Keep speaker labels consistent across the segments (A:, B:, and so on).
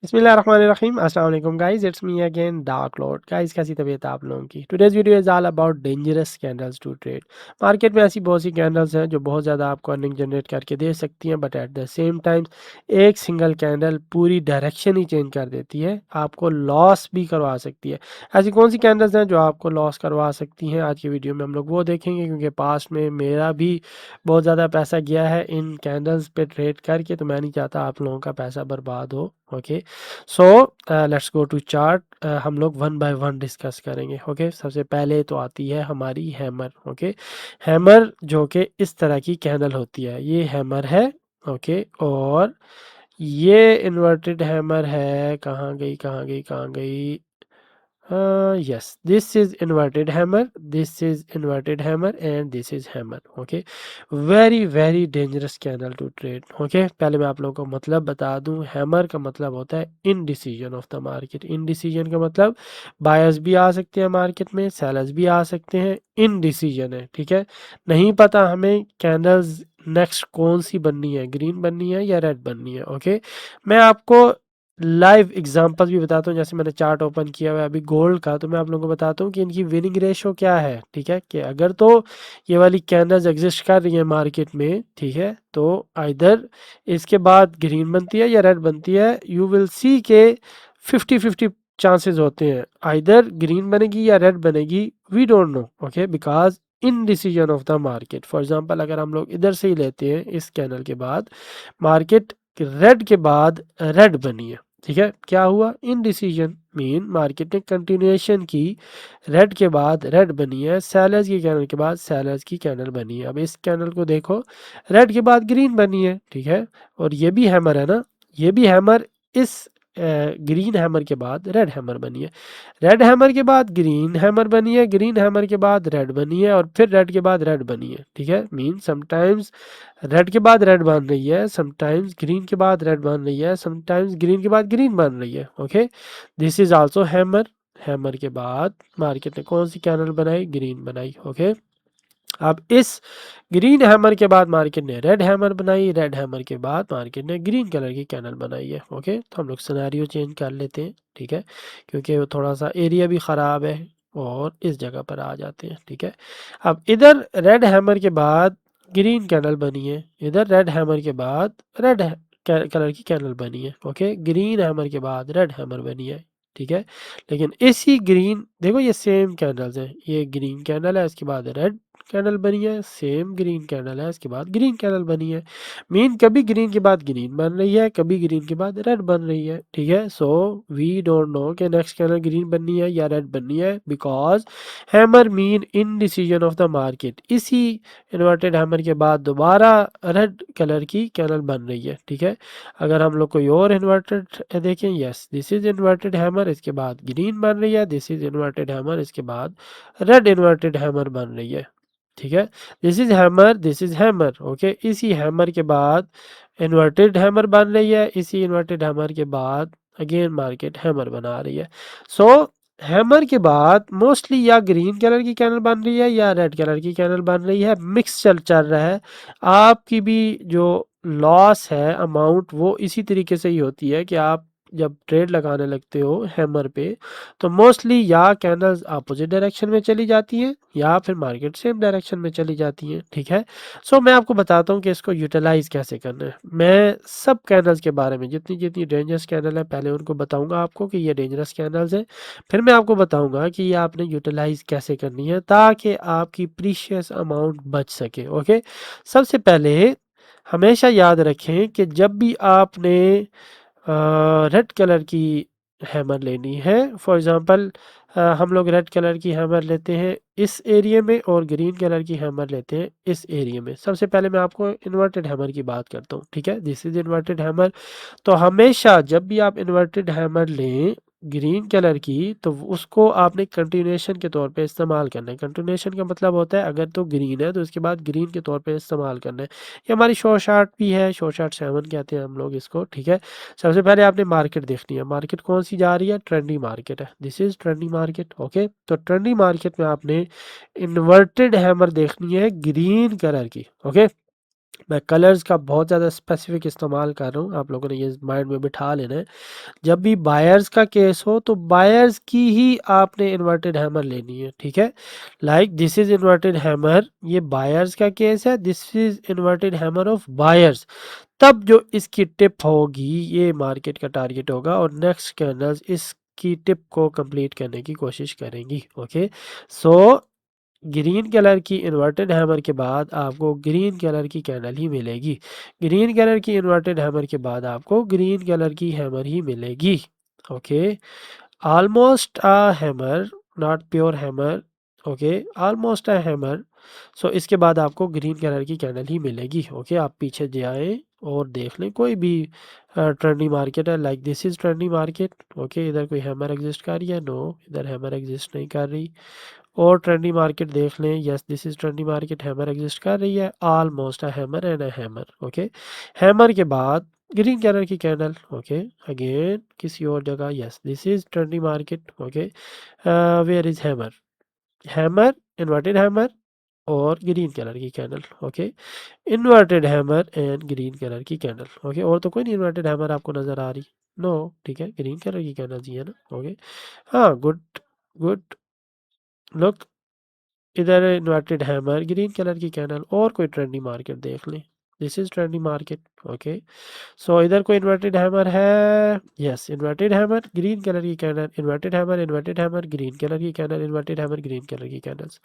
A: बिस्मिल्लाहिर्रहमानिर्रहीम अस्सलाम वालेकुम guys, it's me again dark lord. Guys, कैसी तबीयत है आप लोगों की? Today's video is all about dangerous candles to trade. Market में ऐसी बहुत सी कैंडल्स हैं जो बहुत ज़्यादा आपको अर्निंग जनरेट करके दे सकती हैं, but at the same time एक सिंगल कैंडल पूरी डायरेक्शन ही चेंज कर देती है, आपको लॉस भी करवा सकती है। ऐसी कौन सी कैंडल्स हैं जो आपको लॉस करवा सकती हैं? आज की वीडियो में हम लोग वो देखेंगे, क्योंकि पास्ट में मेरा भी बहुत ज़्यादा पैसा गया है इन कैंडल्स पे ट्रेड करके, तो मैं नहीं चाहता आप लोगों का पैसा बर्बाद हो। Okay, so let's go to chart. हम लोग वन बाय वन डिस्कस करेंगे। ओके, सबसे पहले तो आती है हमारी हैमर। ओके, हैमर जो कि इस तरह की कैंडल होती है, ये हैमर है। ओके, और ये इन्वर्टेड हैमर है। कहाँ गई, कहाँ गई, कहाँ गई? Yes, this is inverted hammer, this is inverted hammer, and this is hammer. Okay, very dangerous candle to trade. Okay, पहले मैं आप लोगों को मतलब बता दूं, हैमर का मतलब होता है indecision of the market. Indecision का मतलब बायर्स भी आ सकते हैं मार्केट में, सेलर्स भी आ सकते हैं। इनडिसीजन है, ठीक है, नहीं पता हमें कैंडल्स नेक्स्ट कौन सी बननी है, ग्रीन बननी है या रेड बननी है। ओके, मैं आपको लाइव एग्जांपल भी बताता हूँ। जैसे मैंने चार्ट ओपन किया हुआ है अभी गोल्ड का, तो मैं आप लोगों को बताता हूँ कि इनकी विनिंग रेशो क्या है। ठीक है, कि अगर तो ये वाली कैंडल्स एग्जिस्ट कर रही है मार्केट में, ठीक है, तो आइदर इसके बाद ग्रीन बनती है या रेड बनती है। यू विल सी के 50-50 चांसेस होते हैं, आइदर ग्रीन बनेगी या रेड बनेगी। We don't know. Okay, because indecision of the market. For example, अगर हम लोग इधर से ही लेते हैं, इस कैंडल के बाद मार्केट रेड के बाद रेड बनी है, ठीक है, क्या हुआ? इन डिसीजन मीन मार्केट ने कंटिन्यूएशन की, रेड के बाद रेड बनी है, सेलर्स की कैंडल के बाद सेलर्स की कैंडल बनी है। अब इस कैंडल को देखो, रेड के बाद ग्रीन बनी है, ठीक है, और ये भी हैमर है ना, ये भी हैमर। इस ग्रीन हैमर के बाद रेड हैमर बनी है, रेड हैमर के बाद ग्रीन हैमर बनी है, ग्रीन हैमर के बाद रेड बनी है, और फिर रेड के बाद रेड बनी है। ठीक है, मीन समटाइम्स रेड के बाद रेड बन रही है, समटाइम्स ग्रीन के बाद रेड बन रही है, समटाइम्स ग्रीन के बाद ग्रीन बन रही है। Okay, this is also hammer. Hammer के बाद मार्केट ने कौन सी कैंडल बनाई? ग्रीन बनाई। ओके, अब इस ग्रीन हैमर के बाद मार्केट ने रेड हैमर बनाई, रेड हैमर के बाद मार्केट ने ग्रीन कलर की कैंडल बनाई है। ओके, तो हम लोग सिनेरियो चेंज कर लेते हैं, ठीक है, क्योंकि वो थोड़ा सा एरिया भी ख़राब है, और इस जगह पर आ जाते हैं। ठीक है, अब इधर रेड हैमर के बाद ग्रीन कैंडल बनी है, इधर रेड हैमर के बाद रेड कलर की कैंडल बनी है। ओके, ग्रीन हैमर के बाद रेड हैमर बनी है, ठीक है, लेकिन इसी ग्रीन, देखो ये सेम कैंडल्स हैं, ये ग्रीन कैंडल है, इसके बाद रेड कैंडल बनी है, सेम ग्रीन कैंडल है, इसके बाद ग्रीन कैंडल बनी है। मीन कभी ग्रीन के बाद ग्रीन बन रही है, कभी ग्रीन के बाद रेड बन रही है। ठीक है, सो वी डोंट नो कि नेक्स्ट कैंडल ग्रीन बननी है या रेड बननी है, because hammer mean in decision of the market. इसी इन्वर्टेड हैमर के बाद दोबारा रेड कलर की कैंडल बन रही है। ठीक है, अगर हम लोग कोई और इन्वर्टेड देखें, yes this is inverted hammer, इसके बाद ग्रीन बन रही है, दिस इज इन्वर्टेड हैमर, इसके बाद रेड इन्वर्टेड हैमर बन रही है। ठीक है, this is hammer, this is hammer. Okay, इसी हैमर के बाद इन्वर्टेड हैमर बन रही है, इसी इन्वर्टेड हैमर के बाद अगेन मार्केट हैमर बना रही है। सो हैमर के बाद मोस्टली या ग्रीन कलर की कैंडल बन रही है या रेड कलर की कैंडल बन रही है, मिक्स चल रहा है। आपकी भी जो लॉस है अमाउंट, वो इसी तरीके से ही होती है कि आप जब ट्रेड लगाने लगते हो हैमर पे, तो मोस्टली या कैंडल्स अपोजिट डायरेक्शन में चली जाती हैं या फिर मार्केट सेम डायरेक्शन में चली जाती हैं। ठीक है, सो मैं आपको बताता हूँ कि इसको यूटिलाइज कैसे करना है। मैं सब कैंडल्स के बारे में, जितनी जितनी डेंजरस कैंडल है, पहले उनको बताऊंगा आपको कि ये डेंजरस कैंडल्स हैं, फिर मैं आपको बताऊंगा कि ये आपने यूटिलाइज कैसे करनी है ताकि आपकी प्रीशियस अमाउंट बच सके। ओके, सबसे पहले हमेशा याद रखें कि जब भी आपने रेड कलर की हैमर लेनी है, फॉर एग्ज़ाम्पल हम लोग रेड कलर की हैमर लेते हैं इस एरिया में, और ग्रीन कलर की हैमर लेते हैं इस एरिया में। सबसे पहले मैं आपको इन्वर्टेड हैमर की बात करता हूँ, ठीक है, दिस इज इन्वर्टेड हैमर। तो हमेशा जब भी आप इन्वर्टेड हैमर लें ग्रीन कलर की, तो उसको आपने कंटिन्यूएशन के तौर पे इस्तेमाल करना है। कंटिन्यूएशन का मतलब होता है अगर तो ग्रीन है तो उसके बाद ग्रीन के तौर पे इस्तेमाल करना है। ये हमारी शॉर्ट शार्ट भी है, शॉर्ट शार्ट 7 कहते हैं हम लोग इसको। ठीक है, सबसे पहले आपने मार्केट देखनी है, मार्केट कौन सी जा रही है? ट्रेंडी मार्केट है, this is trendy market. Okay, तो ट्रेंडी मार्केट में आपने इन्वर्टेड हैमर देखनी है ग्रीन कलर की। ओके, मैं कलर्स का बहुत ज़्यादा स्पेसिफिक इस्तेमाल कर रहा हूँ, आप लोगों ने ये माइंड में बिठा लेना है। जब भी बायर्स का केस हो तो बायर्स की ही आपने इन्वर्टेड हैमर लेनी है, ठीक है। Like this is inverted hammer, ये बायर्स का केस है, this is inverted hammer of buyers. तब जो इसकी टिप होगी ये मार्केट का टारगेट होगा और नेक्स्ट कैंडल्स इसकी टिप को कंप्लीट करने की कोशिश करेंगी। ओके, सो ग्रीन कलर की इन्वर्टेड हैमर के बाद आपको ग्रीन कलर की कैंडल ही मिलेगी। ग्रीन कलर की इन्वर्टेड हैमर के बाद आपको ग्रीन कलर की हैमर ही मिलेगी। Okay, almost a hammer, not pure hammer. Okay, almost a hammer. So इसके बाद आपको ग्रीन कलर की कैंडल ही मिलेगी। ओके, आप पीछे जाएं और देख लें कोई भी ट्रेंडी मार्केट है, like this is trendy market. Okay, इधर कोई हैमर एग्जिस्ट कर रही है? नो, इधर हैमर एग्जिस्ट नहीं कर रही। और ट्रेंडी मार्केट देख लें, yes this is trendy market, hammer exist कर रही है, almost a hammer and a hammer. Okay, hammer के बाद ग्रीन कलर की कैंडल। ओके, अगेन किसी और जगह, yes this is trendy market. Okay, where is hammer? Hammer, inverted hammer और ग्रीन कलर की candle. Okay, inverted hammer and green colour की candle. Okay, और तो कोई नहीं इन्वर्टेड हैमर आपको नजर आ रही? नो, ठीक है, ग्रीन कलर की कैंडल ही है ना। ओके, हाँ, गुड गुड, लुक, इधर इन्वर्टेड हैमर, ग्रीन कलर की कैंडल और कोई ट्रेंडी मार्केट देख लें, this is trendy market. Okay, so इधर कोई इन्वर्टेड हैमर है? Yes, inverted hammer, green colour की candle, inverted hammer, green colour की candle, inverted hammer, green colour की candles,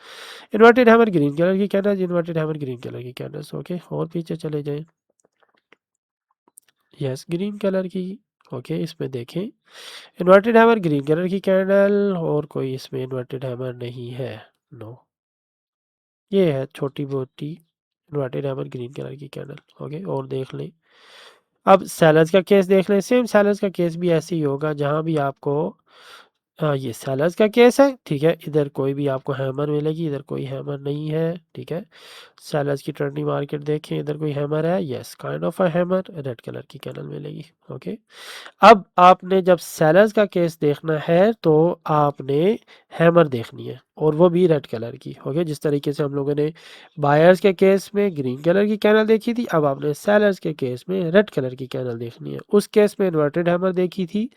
A: inverted hammer, green colour की candles, inverted hammer, green colour की candles. Okay, और पीछे चले जाएं, यस ग्रीन कलर की। ओके, इसमें देखें इन्वर्टेड हैमर, ग्रीन कलर की कैंडल और कोई इसमें इन्वर्टेड हैमर नहीं है। नो, ये है छोटी मोटी इन्वर्टेड हैमर, ग्रीन कलर की कैंडल। ओके, और देख लें, अब सैलर्स का केस देख लें, सेम सैलर्स का केस भी ऐसे ही होगा, जहां भी आपको ये सैलर्स का केस है, ठीक है, इधर कोई भी आपको हैमर मिलेगी, इधर कोई हैमर नहीं है, ठीक है। सैलर्स की ट्रेंडिंग मार्केट देखें, इधर कोई हैमर है? Yes, kind of a hammer, red colour की कैंडल मिलेगी। ओके, अब आपने जब सेलर्स का केस देखना है तो आपने हैमर देखनी है और वो भी रेड कलर की। ओके, जिस तरीके से हम लोगों ने बायर्स के केस में ग्रीन कलर की कैंडल देखी थी, अब आपने सेलर्स के केस में रेड कलर की कैंडल देखनी है। उस केस में इन्वर्टेड हैमर देखी थी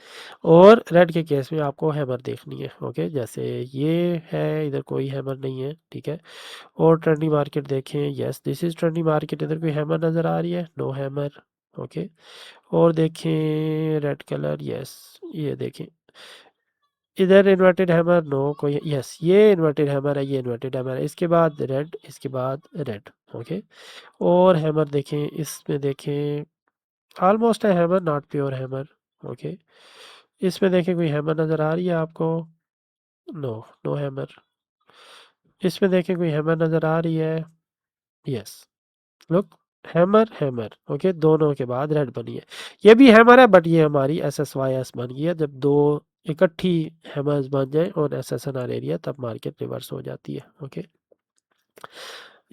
A: और रेड के केस में आपको हैमर देखनी है। ओके, जैसे ये है, इधर कोई हैमर नहीं है, ठीक है। और ट्रेंडी मार्केट देखें, yes this is trendy market, इधर कोई हैमर नज़र आ रही है? No hammer. ओके, और देखें रेड कलर, यस ये देखें, इधर इन्वर्टेड हैमर? नो कोई, यस ये इन्वर्टेड हैमर है, ये इन्वर्टेड हैमर है, इसके बाद रेड, इसके बाद रेड। ओके, और हैमर देखें, इसमें देखें ऑलमोस्ट है hammer, not pure hammer. Okay, इसमें देखें कोई हैमर नज़र आ रही है आपको? No, no hammer. इसमें देखें कोई हैमर नज़र आ रही है? Yes, look, hammer hammer. Okay, दोनों के बाद रेड बनी है, ये भी हैमर है बट ये हमारी एस एस वाई एस बन गई है। जब दो इकट्ठी हैमर्स बन जाए और S S N R area, तब मार्केट रिवर्स हो जाती है। Okay,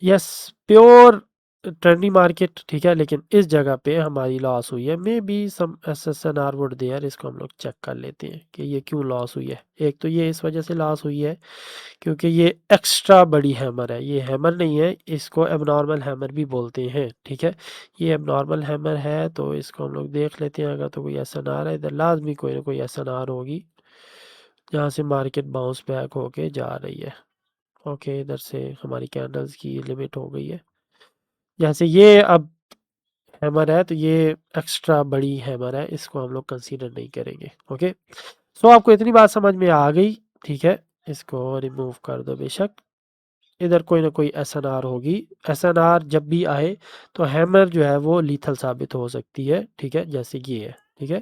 A: yes, pure trendy market, ठीक है, लेकिन इस जगह पे हमारी लॉस हुई है, maybe some S S N R would there. इसको हम लोग चेक कर लेते हैं कि ये क्यों लॉस हुई है। एक तो ये इस वजह से लॉस हुई है क्योंकि ये एक्स्ट्रा बड़ी हैमर है, ये हैमर नहीं है, इसको एबनॉर्मल हैमर भी बोलते हैं, ठीक है। ये एबनॉर्मल हैमर है, तो इसको हम लोग देख लेते हैं। अगर तो कोई एस एन आर है इधर, लाजमी कोई ना कोई एस एन आर होगी जहाँ से मार्केट बाउंस बैक होके जा रही है। ओके, इधर से हमारी कैंडल्स की लिमिट हो गई है, जैसे ये अब हैमर है तो ये एक्स्ट्रा बड़ी हैमर है, इसको हम लोग कंसीडर नहीं करेंगे। ओके, सो आपको इतनी बात समझ में आ गई, ठीक है, इसको रिमूव कर दो बेशक। इधर कोई ना कोई एसएनआर होगी, एसएनआर जब भी आए तो हैमर जो है वो लीथल साबित हो सकती है, ठीक है, जैसे कि ये है, ठीक है।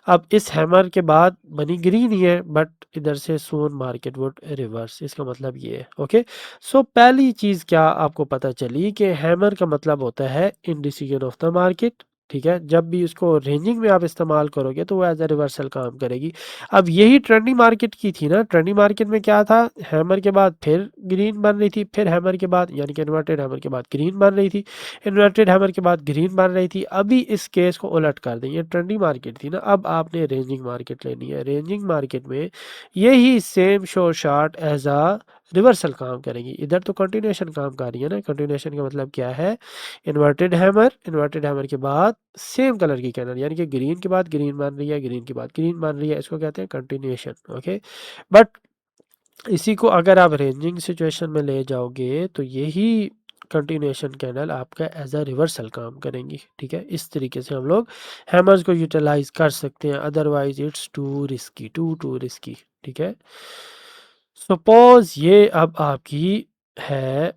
A: अब इस हैमर के बाद बनी ग्रीन ही है, बट इधर से सोन मार्केट वुड रिवर्स, इसका मतलब ये है। ओके, सो पहली चीज क्या आपको पता चली कि हैमर का मतलब होता है इंडिसीजन ऑफ द मार्केट, ठीक है। जब भी उसको रेंजिंग में आप इस्तेमाल करोगे तो वो एज अ रिवर्सल काम करेगी। अब यही ट्रेंडिंग मार्केट की थी ना, ट्रेंडिंग मार्केट में क्या था, हैमर के बाद फिर ग्रीन बन रही थी, फिर हैमर के बाद यानी कि इन्वर्टेड हैमर के बाद ग्रीन बन रही थी, इन्वर्टेड हैमर के बाद ग्रीन बन रही थी। अभी इस केस को उलट कर दें, ये ट्रेंडिंग मार्केट थी ना, अब आपने रेंजिंग मार्केट लेनी है। रेंजिंग मार्केट में यही same show short as a reversal काम करेंगी। इधर तो कंटिन्यूएशन काम कर रही है ना। कंटिन्यूएशन का मतलब क्या है, इन्वर्टेड हैमर के बाद सेम कलर की कैंडल, यानी कि ग्रीन के बाद ग्रीन बन रही है, ग्रीन के बाद ग्रीन बन रही है, इसको कहते हैं कंटिन्यूएशन। ओके, बट इसी को अगर आप रेंजिंग सिचुएशन में ले जाओगे तो यही कंटिन्यूएशन कैंडल आपका एज अ रिवर्सल काम करेंगी। ठीक है, इस तरीके से हम लोग हैमर्स को यूटिलाइज कर सकते हैं, अदरवाइज इट्स टू रिस्की। ठीक है, सपोज ये अब आपकी है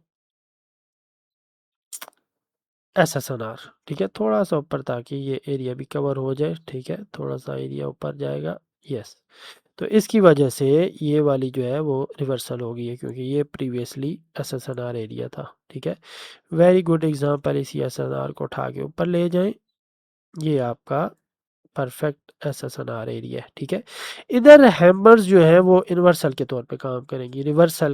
A: SSNR। ठीक है, थोड़ा सा ऊपर ताकि ये एरिया भी कवर हो जाए। ठीक है, थोड़ा सा एरिया ऊपर जाएगा। यस, तो इसकी वजह से ये वाली जो है वो रिवर्सल हो गई है, क्योंकि ये प्रीवियसली SSNR एरिया था। ठीक है, वेरी गुड एग्जांपल, इसी SSNR को उठा के ऊपर ले जाएं, ये आपका परफेक्ट SSNR एरिया है। ठीक है, इधर हैमर्स जो है वो इन्वर्सल के तौर पे काम करेंगी। इन्वर्सल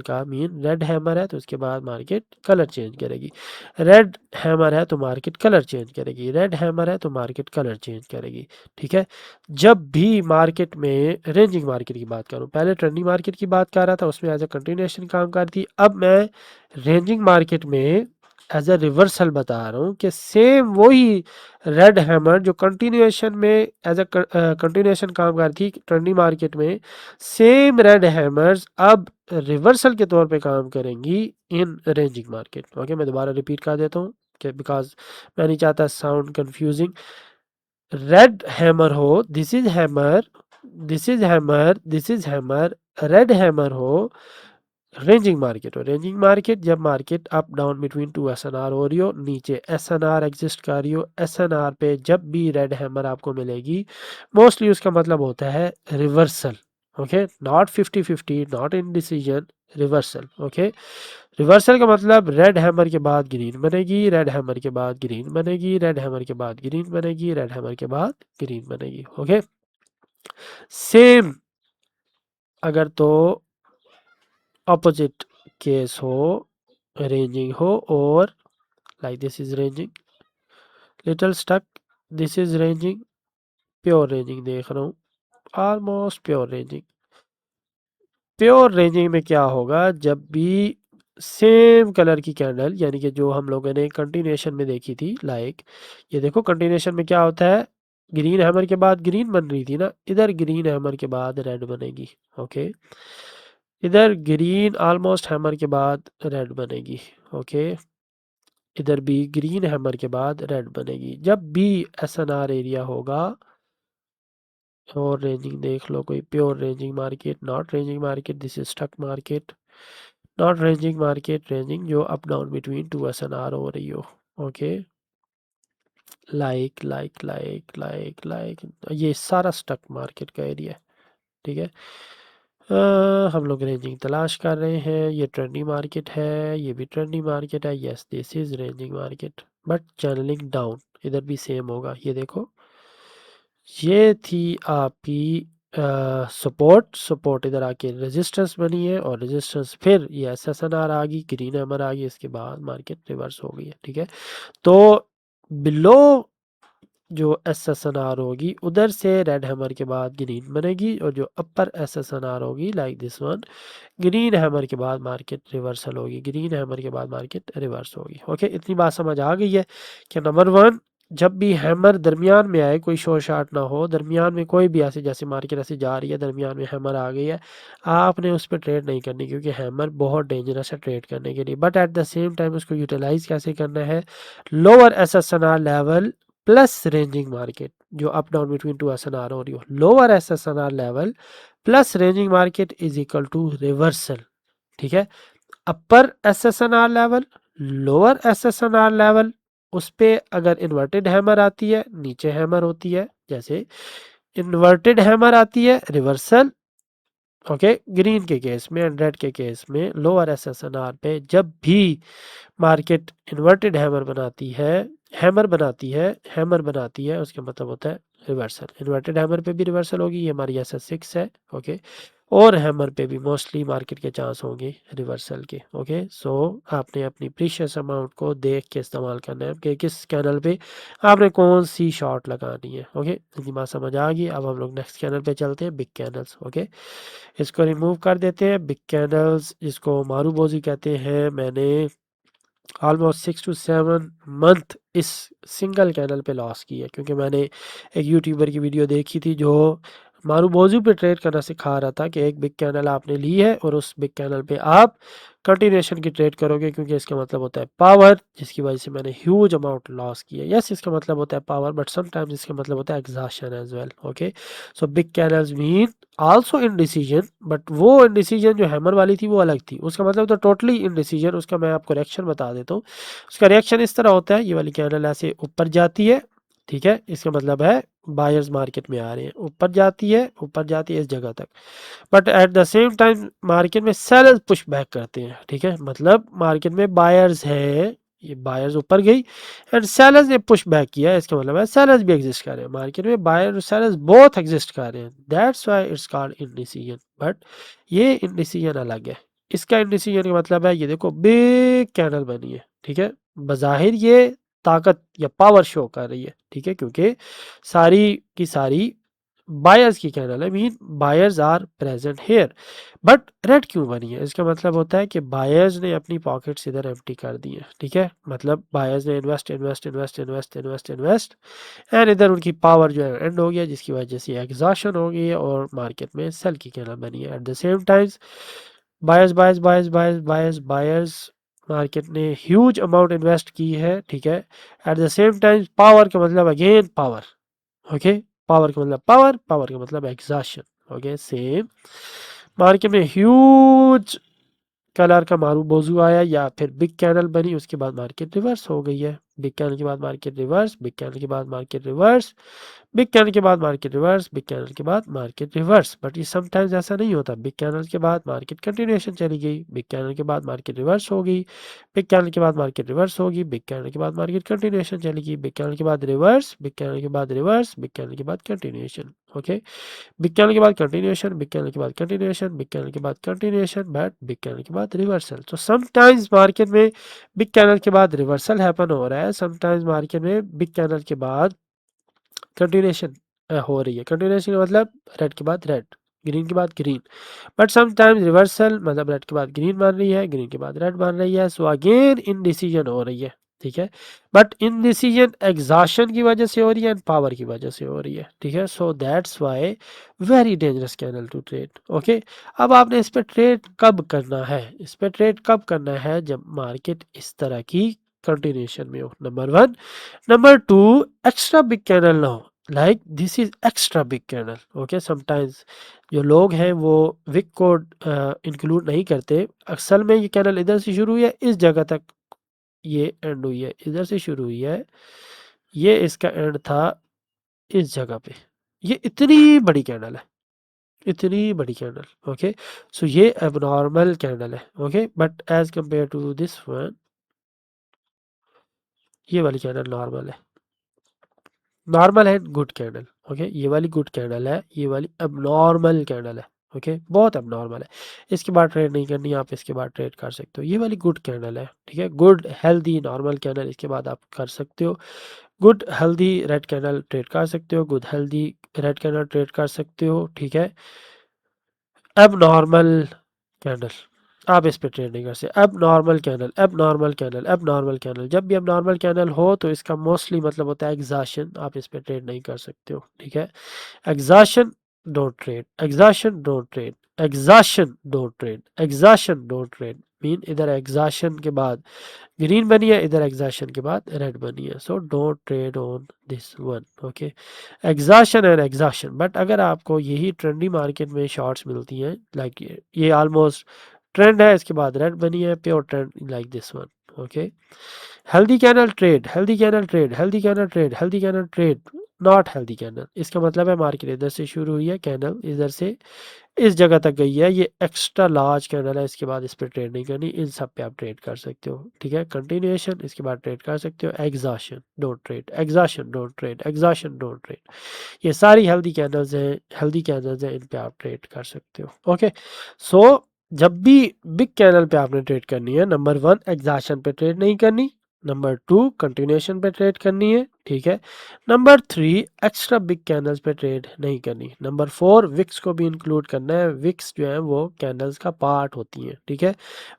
A: का मीन रेड हैमर है तो उसके बाद मार्केट कलर चेंज करेगी, रेड हैमर है तो मार्केट कलर चेंज करेगी, रेड हैमर है तो मार्केट कलर चेंज करेगी। ठीक है, जब भी मार्केट में रेंजिंग मार्केट की बात करूं, पहले ट्रेंडिंग मार्केट की बात कर रहा था, उसमें एज ए कंटिन्यूएशन काम करती, अब मैं रेंजिंग मार्केट में एज अ रिवर्सल बता रहा हूँ कि सेम वही रेड हैमर जो कंटिन्यूएशन में एज अ कंटिन्यूएशन काम करती ट्रेंडिंग मार्केट में, सेम रेड हैमर्स अब रिवर्सल के तौर पे काम करेंगी इन रेंजिंग मार्केट। ओके, मैं दोबारा रिपीट कर देता हूँ कि बिकॉज मैं नहीं चाहता साउंड कंफ्यूजिंग। रेड हैमर हो, this is hammer, this is hammer, this is hammer, red hammer हो, रेंजिंग मार्केट जब market up down between two SNR हो रही हो, नीचे SNR एग्जिस्ट कर रही हो, SNR पे जब भी रेड हैमर आपको मिलेगी, मोस्टली उसका मतलब होता है reversal. Okay, not 50-50, not in decision, reversal. Okay, reversal का मतलब रेड हैमर के बाद ग्रीन बनेगी, रेड हैमर के बाद ग्रीन बनेगी, रेड हैमर के बाद ग्रीन बनेगी, रेड हैमर के बाद ग्रीन बनेगी। ओके, सेम अगर तो ऑपोजिट केस हो, रेंजिंग हो, और like this is ranging, little stuck, this is ranging, pure ranging देख रहा हूँ, almost pure ranging. Pure ranging में क्या होगा, जब भी सेम कलर की कैंडल, यानी कि जो हम लोगों ने कंटिन्यूएशन में देखी थी, लाइक ये देखो कंटिन्यूएशन में क्या होता है, ग्रीन हैमर के बाद ग्रीन बन रही थी ना, इधर ग्रीन हैमर के बाद रेड बनेगी। ओके, इधर ग्रीन ऑलमोस्ट हैमर के बाद रेड बनेगी। ओके, इधर भी ग्रीन हैमर के बाद रेड बनेगी। जब भी SNR एरिया होगा, और रेंजिंग देख लो, कोई pure ranging market, not ranging market, this is stuck market, not ranging market, ranging जो up down between two SNR हो रही हो। ओके, लाइक ये सारा स्टक मार्केट का एरिया है। ठीक है, हम लोग रेंजिंग तलाश कर रहे हैं, ये ट्रेंडिंग मार्केट है, ये भी ट्रेंडिंग मार्केट है, yes this is ranging market, but channeling down, इधर भी सेम होगा। ये देखो, ये थी आपकी सपोर्ट इधर आके रेजिस्टेंस बनी है, और रेजिस्टेंस फिर ये SSNR आ गई, ग्रीन हैमर आ गई, इसके बाद मार्केट रिवर्स हो गई है। ठीक है, तो बिलो जो SSNR होगी उधर से रेड हैमर के बाद ग्रीन बनेगी, और जो अपर SSNR होगी like this one, green hammer के बाद मार्केट रिवर्सल होगी, ग्रीन हैमर के बाद मार्केट रिवर्स होगी। ओके, इतनी बात समझ आ गई है कि नंबर वन, जब भी हैमर दरमियान में आए, कोई शॉर्ट शार्ट ना हो, दरमियान में कोई भी ऐसे, जैसे मार्केट ऐसे जा रही है, दरमियान में हैमर आ गई है, आपने उस पर ट्रेड नहीं करनी, क्योंकि हैमर बहुत डेंजरस है ट्रेड करने के लिए। But at the same time उसको यूटिलाइज कैसे करना है, lower SSNR level plus ranging market जो up down between two SNR हो रही हो, lower SSNR level plus ranging market is equal to reversal. ठीक है, upper SSNR level, lower SSNR level, उस पे अगर इन्वर्टेड हैमर आती है, नीचे हैमर होती है, जैसे इन्वर्टेड हैमर आती है रिवर्सल। ओके, ग्रीन के केस में एंड रेड के केस में लोअर SSNR पे जब भी मार्केट इन्वर्टेड हैमर बनाती है, हैमर बनाती है, उसका मतलब होता है रिवर्सल, इन्वर्टेड हैमर पे भी रिवर्सल होगी, ये हमारी SS6 है, ओके। और हैमर पे भी मोस्टली मार्केट के चांस होंगे रिवर्सल के, ओके। सो आपने अपनी प्रीशियस अमाउंट को देख के इस्तेमाल करना है कि किस कैनल पे आपने कौन सी शॉट लगानी है, ओके। इतनी बात समझ आ गई। अब हम लोग नेक्स्ट कैनल पे चलते हैं, बिग कैनल्स, ओके। इसको रिमूव कर देते हैं। बिग कैनल्स जिसको मारूबोजी कहते हैं, मैंने ऑलमोस्ट 6 to 7 मंथ इस सिंगल कैनल पे लॉस की है, क्योंकि मैंने एक यूट्यूबर की वीडियो देखी थी जो मारूबोजू पे ट्रेड करना सिखा रहा था कि एक बिग कैनल आपने ली है और उस बिग कैनल पे आप कंटिन्यूएशन की ट्रेड करोगे, क्योंकि इसका मतलब होता है पावर, जिसकी वजह से मैंने ह्यूज अमाउंट लॉस की है। यस, इसका मतलब होता है पावर, बट समटाइम्स इसका मतलब होता है exhaustion as well, okay. So big candles mean also indecision, but वो इनडिसीजन जो हैमर वाली थी वो अलग थी, उसका मतलब तो टोटली इनडिसीजन। उसका मैं आपको रिएक्शन बता देता हूँ। उसका रिएक्शन इस तरह होता है, ये वाली कैंडल ऐसे ऊपर जाती है, ठीक है, इसका मतलब है बायर्स मार्केट में आ रहे हैं, ऊपर जाती है, ऊपर जाती है इस जगह तक, but at the same time market में सेलर्स पुश बैक करते हैं, ठीक है। मतलब मार्केट में बायर्स है, ये बायर्स ऊपर गई एंड सेलर्स ने पुश बैक किया, इसका मतलब है सेलर्स भी एग्जिस्ट कर रहे हैं मार्केट में, बायर और सेलर्स बोथ एग्जिस्ट कर रहे हैं, that's why it's called indecision. But ये इंडिसीजन अलग है। इसका इंडिसीजन का मतलब है, ये देखो बिग कैंडल बनी है, ठीक है, बज़ाहिर ये ताकत या पावर शो कर रही है, ठीक है, क्योंकि सारी की सारी बायर्स की कैंडल है, mean buyers are present here. But red क्यों बनी है? इसका मतलब होता है कि बायर्स ने अपनी पॉकेट्स इधर एम्प्टी कर दी है, ठीक है। मतलब बायर्स ने invest invest invest invest invest invest and इधर उनकी पावर जो है एंड हो गया, जिसकी वजह से एग्जॉशन हो गई है और मार्केट में सेल की कैंडल बनी है। Eight the same times buyers buyers buyers buyers buyers buyers market ने ह्यूज अमाउंट इन्वेस्ट की है, ठीक है। Eight the same time power का मतलब अगेन पावर, ओके। पावर का मतलब पावर, पावर का मतलब एग्जॉशन, ओके। सेम मार्केट में ह्यूज कलर का मारू बोजू आया या फिर बिग कैंडल बनी, उसके बाद मार्केट रिवर्स हो गई है। बिग कैंडल के बाद मार्केट रिवर्स, बिग कैंडल के बाद मार्केट रिवर्स, बिग कैंडल के बाद मार्केट रिवर्स, बिग कैंडल के बाद मार्केट रिवर्स। बट ये समटाइम्स ऐसा नहीं होता, बिग कैंडल के बाद मार्केट कंटिन्यूएशन चली गई, बिग कैंडल के बाद मार्केट रिवर्स हो गई, बिग कैंडल के बाद मार्केट रिवर्स होगी, बिग कैंडल के बाद मार्केट कंटिन्यूएशन चलेगी, बिग कैंडल के बाद रिवर्स, बिग कैंडल के बाद रिवर्स, बिग कैंडल के बाद कंटिन्यूएशन, ओके। बिग कैंडल के बाद कंटिन्यूएशन, बिग कैंडल के बाद कंटिन्यूएशन, बिग कैंडल के बाद कंटिन्यूएशन, बट बिग कैंडल के बाद रिवर्सल। तो समटाइम्स मार्केट में बिग कैंडल के बाद रिवर्सल हैपन हो रहा है, समटाइम्स मार्केट में बिग कैंडल के बाद कंटिन्यूएशन हो रही है। कंटिन्यूएशन का मतलब रेड के बाद रेड, ग्रीन के बाद ग्रीन, बट समटाइम्स रिवर्सल मतलब रेड के बाद ग्रीन बन रही है, ग्रीन के बाद रेड बन रही है, सो अगेन इनडिसीजन हो रही है, ठीक है। बट इनडिसीजन एग्जॉशन की वजह से हो रही है एंड पावर की वजह से हो रही है, ठीक है। So that's why very dangerous candle to trade, okay. अब आपने इस पर ट्रेड कब करना है? इस पर ट्रेड कब करना है? जब मार्केट इस तरह की कंटिन्यूएशन में हो, number one. Number two, extra big candle ना हो, like this is extra big candle, okay. Sometimes जो लोग हैं वो विक को इंक्लूड नहीं करते, असल में ये कैनल इधर से शुरू हुई है, इस जगह तक ये एंड हुई है, इधर से शुरू हुई है, ये इसका एंड था इस जगह पे, ये इतनी बड़ी कैंडल है, इतनी बड़ी कैंडल, ओके। सो ये एबनॉर्मल कैंडल है, okay. But as compare to this one, ये वाली कैंडल नॉर्मल है, नॉर्मल है, गुड कैंडल, ओके। ये वाली गुड कैंडल है, ये वाली एबनॉर्मल कैंडल है, ओके, बहुत एबनॉर्मल है। इसके बाद ट्रेड नहीं करनी, आप इसके बाद ट्रेड कर सकते हो। ये वाली गुड कैंडल है, ठीक है, गुड हेल्दी नॉर्मल कैंडल, इसके बाद आप कर सकते हो। Good healthy red candle trade कर सकते हो, good healthy red candle trade कर सकते हो, ठीक है। अब नॉर्मल कैंडल आप इस पे ट्रेड नहीं कर सकते। अब नॉर्मल कैंडल, अब नॉर्मल कैंडल, अब नॉर्मल कैंडल, जब भी अब नॉर्मल कैंडल हो तो इसका मोस्टली मतलब होता है एग्जॉशन, आप इस पे ट्रेड नहीं कर सकते हो, ठीक है। Exhaustion don't trade, exhaustion don't trade, exhaustion don't trade, exhaustion don't trade, mean इधर एग्जॉशन के बाद ग्रीन बनी है, इधर एग्जॉशन के बाद रेड बनी है, so don't trade on this one, okay. Exhaustion and exhaustion, but अगर आपको यही ट्रेंडी मार्केट में शॉर्ट्स मिलती हैं, लाइक ये ऑलमोस्ट ट्रेंड है, इसके बाद रेड बनी है, pure trend like this one, okay. Healthy candle trade, healthy candle trade, healthy candle trade, healthy candle trade, not healthy candle. इसका मतलब है मार्केट इधर से शुरू हुई है, कैंडल इधर से इस जगह तक गई है, ये एक्स्ट्रा लार्ज कैंडल है, इसके बाद इस पर ट्रेड नहीं करनी, इन सब पे आप ट्रेड कर सकते हो। ठीक है, कंटिन्यूएशन, इसके बाद ट्रेड कर सकते हो, exhaustion don't trade, exhaustion don't trade, exhaustion don't trade, ये सारी हेल्दी कैंडल्स हैं, हेल्दी कैंडल्स हैं, इन पे आप ट्रेड कर सकते हो। ओके, सो जब भी बिग कैंडल पे आपने ट्रेड करनी है, नंबर 1 एग्जॉशन पे ट्रेड नहीं करनी, नंबर 2 कंटिन्यूएशन पे ट्रेड करनी है। ठीक है, नंबर 3 एक्स्ट्रा बिग कैंडल्स पे ट्रेड नहीं करनी, नंबर 4 विक्स को भी इंक्लूड करना है, विक्स जो है वो कैंडल्स का पार्ट होती है। ठीक है,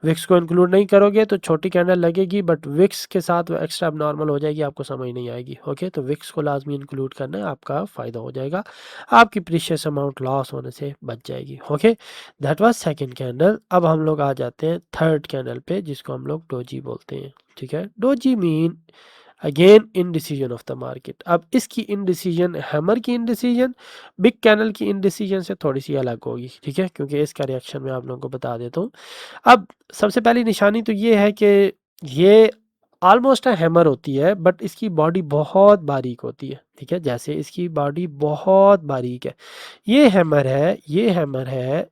A: विक्स को इंक्लूड नहीं करोगे तो छोटी कैंडल लगेगी, बट विक्स के साथ वो एक्स्ट्रा नॉर्मल हो जाएगी, आपको समझ नहीं आएगी। ओके, तो विक्स को लाजमी इंक्लूड करना है, आपका फ़ायदा हो जाएगा, आपकी प्रीशियस अमाउंट लॉस होने से बच जाएगी। Okay, that was second candle. अब हम लोग आ जाते हैं थर्ड कैंडल पे, जिसको हम लोग डोजी बोलते हैं। ठीक है, doji mean again indecision of the market. अब इसकी इनडिसीजन, हैमर की इनडिसीजन बिग कैंडल की इनडिसीजन से थोड़ी सी अलग होगी। ठीक है, क्योंकि इसका रिएक्शन मैं आप लोगों को बता देता हूँ। अब सबसे पहली निशानी तो ये है कि ये ऑलमोस्ट हैमर होती है, बट इसकी बॉडी बहुत बारीक होती है। ठीक है, जैसे इसकी बॉडी बहुत बारीक है, ये हैमर है, ये हैमर है,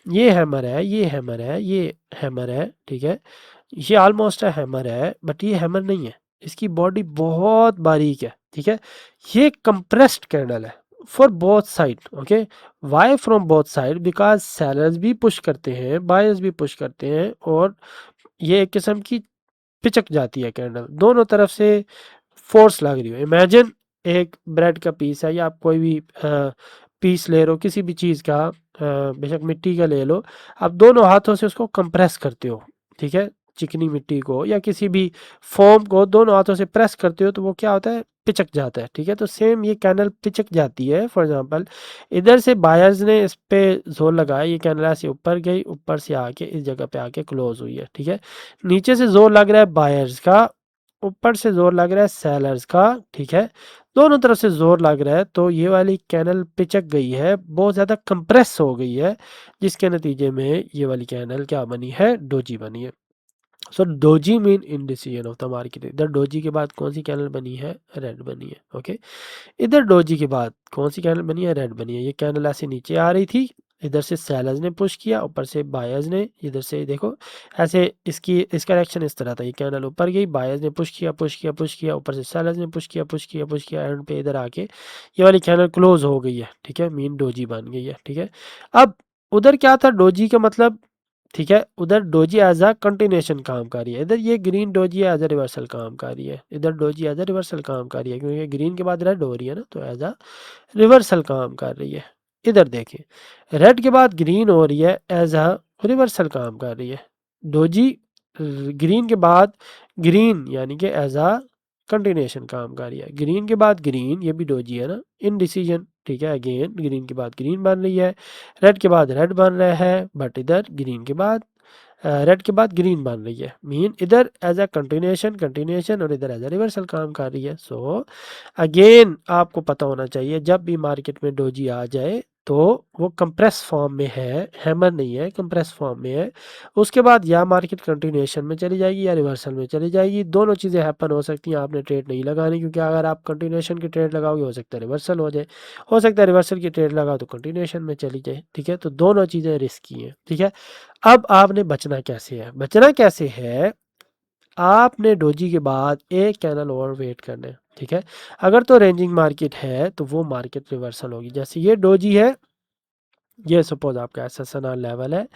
A: ये हैमर है, ये हैमर है, ये हैमर है। ठीक है, ये ऑलमोस्ट हैमर है, बट ये हैमर नहीं है, इसकी बॉडी बहुत बारीक है। ठीक है, ये कंप्रेस्ड कैंडल है for both side. Okay, why from both side, because sellers भी पुश करते हैं, बायर्स भी पुश करते हैं, और ये एक किस्म की पिचक जाती है कैंडल, दोनों तरफ से फोर्स लग रही हो। इमेजिन एक ब्रेड का पीस है, या आप कोई भी पीस ले रहे हो किसी भी चीज़ का, बेशक मिट्टी का ले लो, आप दोनों हाथों से उसको कंप्रेस करते हो। ठीक है, चिकनी मिट्टी को या किसी भी फोम को दोनों हाथों से प्रेस करते हो, तो वो क्या होता है, पिचक जाता है। ठीक है, तो सेम ये कैंडल पिचक जाती है। फॉर एग्जांपल इधर से बायर्स ने इस पे जोर लगाया, ये कैंडल ऐसे ऊपर गई, ऊपर से आके इस जगह पे आके क्लोज हुई है। ठीक है, नीचे से जोर लग रहा है बायर्स का, ऊपर से जोर लग रहा है सेलर्स का। ठीक है, दोनों तरफ से जोर लग रहा है, तो ये वाली कैंडल पिचक गई है, बहुत ज़्यादा कंप्रेस हो गई है, जिसके नतीजे में ये वाली कैंडल क्या बनी है, डोजी बनी है। So doji mean indecision of the market. इधर डोजी के बाद कौन सी कैंडल बनी है, रेड बनी है। ओके, इधर डोजी के बाद कौन सी कैंडल बनी है, रेड बनी है। ये कैंडल ऐसे नीचे आ रही थी, इधर से सेलर्स ने पुश किया, ऊपर से बायर्स ने, इधर से देखो ऐसे इसका रिएक्शन इस तरह था, ये कैंडल ऊपर गई, बायर्स ने पुश किया, पुश किया, पुश किया, ऊपर से सेलर्स ने पुश किया, पुश किया, पुश किया, एंड पे इधर आके ये वाली कैंडल क्लोज हो गई है। ठीक है, मीन डोजी बन गई है। ठीक है, अब उधर क्या था डोजी का मतलब, ठीक है, उधर डोजी एज अ कंटिन्यूएशन काम कर रही है, इधर ये green doji as a reversal काम कर रही है, इधर डोजी एज अ रिवर्सल काम कर रही है, क्योंकि ग्रीन के बाद रेड हो रही है ना, तो एज अ रिवर्सल काम कर रही है। इधर देखें, रेड के बाद ग्रीन हो रही है, एज अ रिवर्सल काम कर रही है। डोजी ग्रीन के बाद ग्रीन यानी कि एज अ कंटिन्यूएशन काम कर रही है, ग्रीन के बाद ग्रीन, ये भी डोजी है ना, इन डिसीजन। ठीक है, अगेन ग्रीन के बाद ग्रीन बन रही है, रेड के बाद रेड बन रहा है, बट इधर ग्रीन के बाद रेड के बाद ग्रीन बन रही है, मीन इधर एज अ कंटिन्यूएशन कंटिन्यूएशन, और इधर एज अ रिवर्सल काम कर रही है। सो अगेन आपको पता होना चाहिए, जब भी मार्केट में डोजी आ जाए तो वो कंप्रेस फॉर्म में है, हैमर नहीं है, कंप्रेस फॉर्म में है। उसके बाद या मार्केट कंटिन्यूएशन में चली जाएगी या रिवर्सल में चली जाएगी, दोनों चीज़ें हैपन हो सकती हैं। आपने ट्रेड नहीं लगानी, क्योंकि अगर आप कंटिन्यूएशन की ट्रेड लगाओगे हो सकता है रिवर्सल हो जाए, हो सकता है रिवर्सल की ट्रेड लगाओ तो कंटिन्यूएशन में चली जाए। ठीक है, तो दोनों चीज़ें रिस्की हैं। ठीक है, अब आपने बचना कैसे है, बचना कैसे है, आपने डोजी के बाद एक कैंडल और वेट करना है। ठीक है, अगर तो रेंजिंग मार्केट है तो वो मार्केट रिवर्सल होगी, जैसे ये डोजी है, ये सपोज आपका एसएसएनआर लेवल है,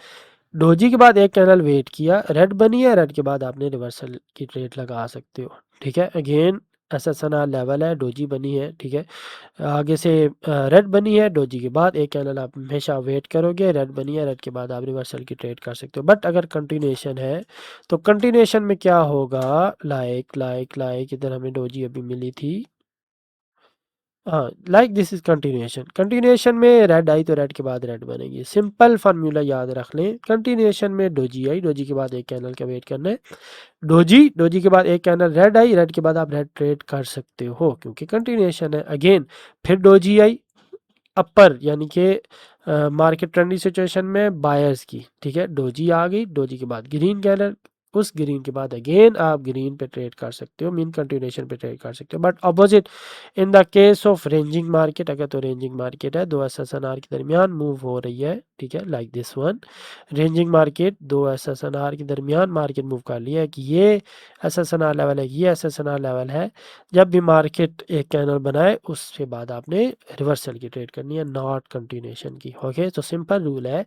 A: डोजी के बाद एक कैंडल वेट किया, रेड बनी है, रेड के बाद आपने रिवर्सल की ट्रेड लगा सकते हो। ठीक है, अगेन एसएसएनआर लेवल है, डोजी बनी है। ठीक है, आगे से रेड बनी है, डोजी के बाद एक कैंडल आप हमेशा वेट करोगे, रेड बनी है, रेड के बाद आप रिवर्सल की ट्रेड कर सकते हो। बट अगर कंटिन्यूएशन है तो कंटिन्यूएशन में क्या होगा, लाइक लाइक लाइक इधर हमें डोजी अभी मिली थी, हाँ, like this is continuation, continuation में रेड आई तो रेड के बाद रेड बनेगी, सिंपल फार्मूला याद रख लें। कंटिन्यूएशन में डोजी आई, डोजी के बाद एक कैंडल का वेट करना है, डोजी डोजी के बाद एक कैंडल रेड आई, रेड के बाद आप रेड ट्रेड कर सकते हो, क्योंकि कंटिन्यूएशन है। अगेन फिर डोजी आई अपर, यानी कि मार्केट ट्रेंडिंग सिचुएशन में बायर्स की। ठीक है, डोजी आ गई, डोजी के बाद ग्रीन कैंडल उस ग्रीन के बाद अगेन आप ग्रीन पे ट्रेड कर सकते हो, मीन कंटिन्यूएशन पे ट्रेड कर सकते हो। But opposite in the case of ranging market, अगर तो रेंजिंग मार्केट है, दो SSNR के दरमियान मूव हो रही है, ठीक है, like this one. Ranging market, दो SSNR के दरमियान मार्केट मूव कर लिया है कि ये SSNR लेवल है, ये SSNR लेवल है। जब भी मार्केट एक कैनल बनाए उसके बाद आपने रिवर्सल की ट्रेड करनी है, नॉट कंटिन्यूएशन की। ओके, तो सिंपल रूल है,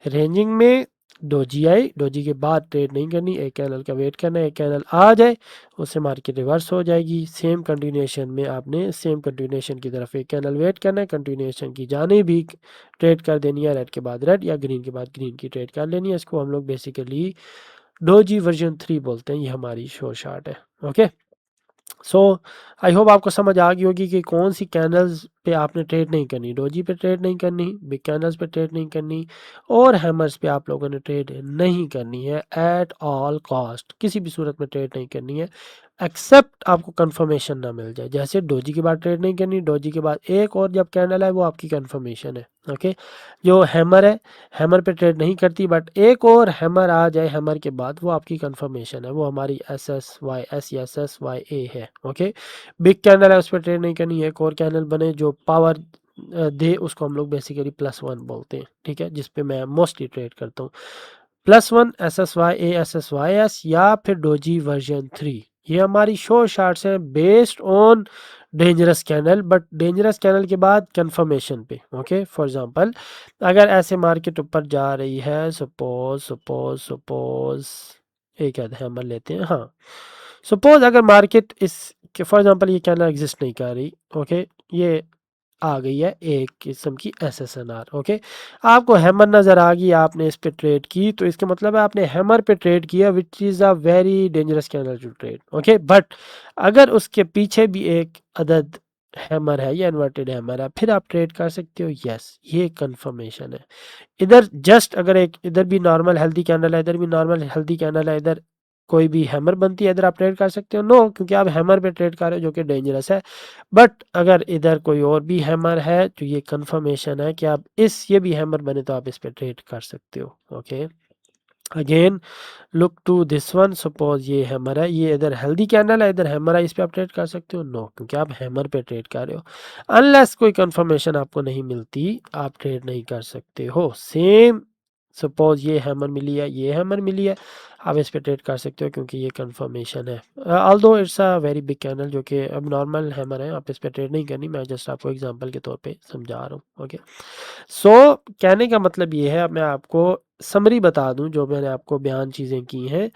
A: रेंजिंग में डोजी आई, डोजी के बाद ट्रेड नहीं करनी, एक कैनल का वेट करना है, एक कैनल आ जाए उससे मार्केट रिवर्स हो जाएगी। सेम कंटिन्यूएशन में आपने सेम कंटिन्यूएशन की तरफ एक कैनल वेट करना है, कंटिन्यूएशन की जाने भी ट्रेड कर देनी है, रेड के बाद रेड या ग्रीन के बाद ग्रीन की ट्रेड कर लेनी है। इसको हम लोग बेसिकली डोजी वर्जन 3 बोलते हैं, ये हमारी शोर शार्ट है। ओके, सो आई होप आपको समझ आ गई होगी कि कौन सी कैनल्स पे आपने ट्रेड नहीं करनी, डोजी पे ट्रेड नहीं करनी, बिग कैनल्स पे ट्रेड नहीं करनी, और हैमर्स पे आप लोगों ने ट्रेड नहीं करनी है एट ऑल कॉस्ट, किसी भी सूरत में ट्रेड नहीं करनी है एक्सेप्ट आपको कंफर्मेशन ना मिल जाए। जैसे डोजी के बाद ट्रेड नहीं करनी, डोजी के बाद एक और जब कैंडल है वो आपकी कंफर्मेशन है। ओके, जो हैमर है, हैमर पे ट्रेड नहीं करती, बट एक और हैमर आ जाए हैमर के बाद वो आपकी कंफर्मेशन है, वो हमारी SSY है। ओके, बिग कैंडल है उस पर ट्रेड नहीं करनी, एक और कैंडल बने जो पावर दे उसको हम लोग बेसिकली +1 बोलते हैं, ठीक है, जिसपे मैं मोस्टली ट्रेड करता हूँ। +1 SSYS या फिर डोजी वर्जन 3, ये हमारी शो शार्ट्स हैं based on dangerous candle, but dangerous candle के बाद कंफर्मेशन पे। ओके, फॉर एग्जांपल अगर ऐसे मार्केट ऊपर जा रही है, सपोज सपोज सपोज एक हैमर लेते हैं, हाँ, सपोज अगर मार्केट इस, फॉर एग्जांपल ये कैनल एग्जिस्ट नहीं कर रही, ओके, ये आ गई है एक किस्म की SSNR। ओके, आपको हैमर नज़र आ गई, आपने इस पे ट्रेड की, तो इसका मतलब है आपने हैमर पे ट्रेड किया, which is a very dangerous candle to trade. Okay, but अगर उसके पीछे भी एक अदद हैमर है या इन्वर्टेड हैमर है, फिर आप ट्रेड कर सकते हो। यस, ये कंफर्मेशन है। इधर जस्ट अगर एक इधर भी नॉर्मल हेल्दी कैंडल है, इधर भी नॉर्मल हेल्दी कैंडल है, इधर कोई भी हैमर बनती है, इधर आप ट्रेड कर सकते हो, नो, क्योंकि आप हैमर पे ट्रेड कर रहे हो जो कि डेंजरस है। बट अगर इधर कोई और भी हैमर है तो ये कंफर्मेशन है कि आप इस, ये भी हैमर बने तो आप इस पे ट्रेड कर सकते हो। Okay, again look to this one, suppose ये हैमर है, ये इधर हेल्दी कैंडल है, इधर हैमर है, इस पे आप ट्रेड कर सकते हो, नो, क्योंकि आप हैमर पे ट्रेड कर रहे हो। अनलेस कोई कंफर्मेशन आपको नहीं मिलती आप ट्रेड नहीं कर सकते हो। सेम सपोज ये हैमर मिली है, ये हैमर मिली है, आप इस पे ट्रेड कर सकते हो क्योंकि ये कंफर्मेशन है। Although it's a very big candle जो कि अब नॉर्मल हैमर है, आप इस पे ट्रेड नहीं करनी, मैं जस्ट आपको एग्जांपल के तौर पे समझा रहा हूँ। ओके, सो कहने का मतलब ये है, अब मैं आपको समरी बता दूं जो मैंने आपको बयान चीज़ें की हैं।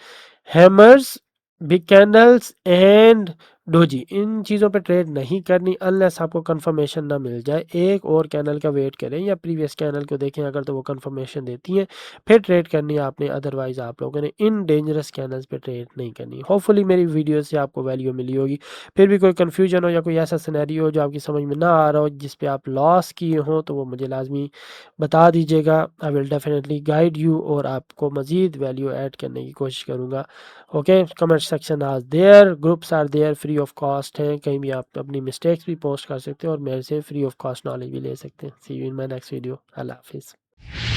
A: Hammers, big candles and doji, इन चीज़ों पे ट्रेड नहीं करनी अनलेस आपको कंफर्मेशन ना मिल जाए। एक और कैंडल का वेट करें या प्रीवियस कैंडल को देखें, अगर तो वो कंफर्मेशन देती है फिर ट्रेड करनी है आपने, अदरवाइज आप लोगों ने इन डेंजरस कैंडल्स पे ट्रेड नहीं करनी। होपफुली मेरी वीडियो से आपको वैल्यू मिली होगी। फिर भी कोई कन्फ्यूजन हो या कोई ऐसा सिनेरियो हो जो आपकी समझ में ना आ रहा हो, जिस पे आप लॉस किए हो, तो वो मुझे लाजमी बता दीजिएगा। I will definitely guide you और आपको मज़ीद वैल्यू ऐड करने की कोशिश करूँगा। Okay, comment section are there, groups are there, free of cost हैं, कहीं भी आप अपनी मिस्टेक्स भी पोस्ट कर सकते हो और मेरे से फ्री ऑफ कॉस्ट नॉलेज भी ले सकते हैं। See you in my next video. अल्लाह हाफिज़।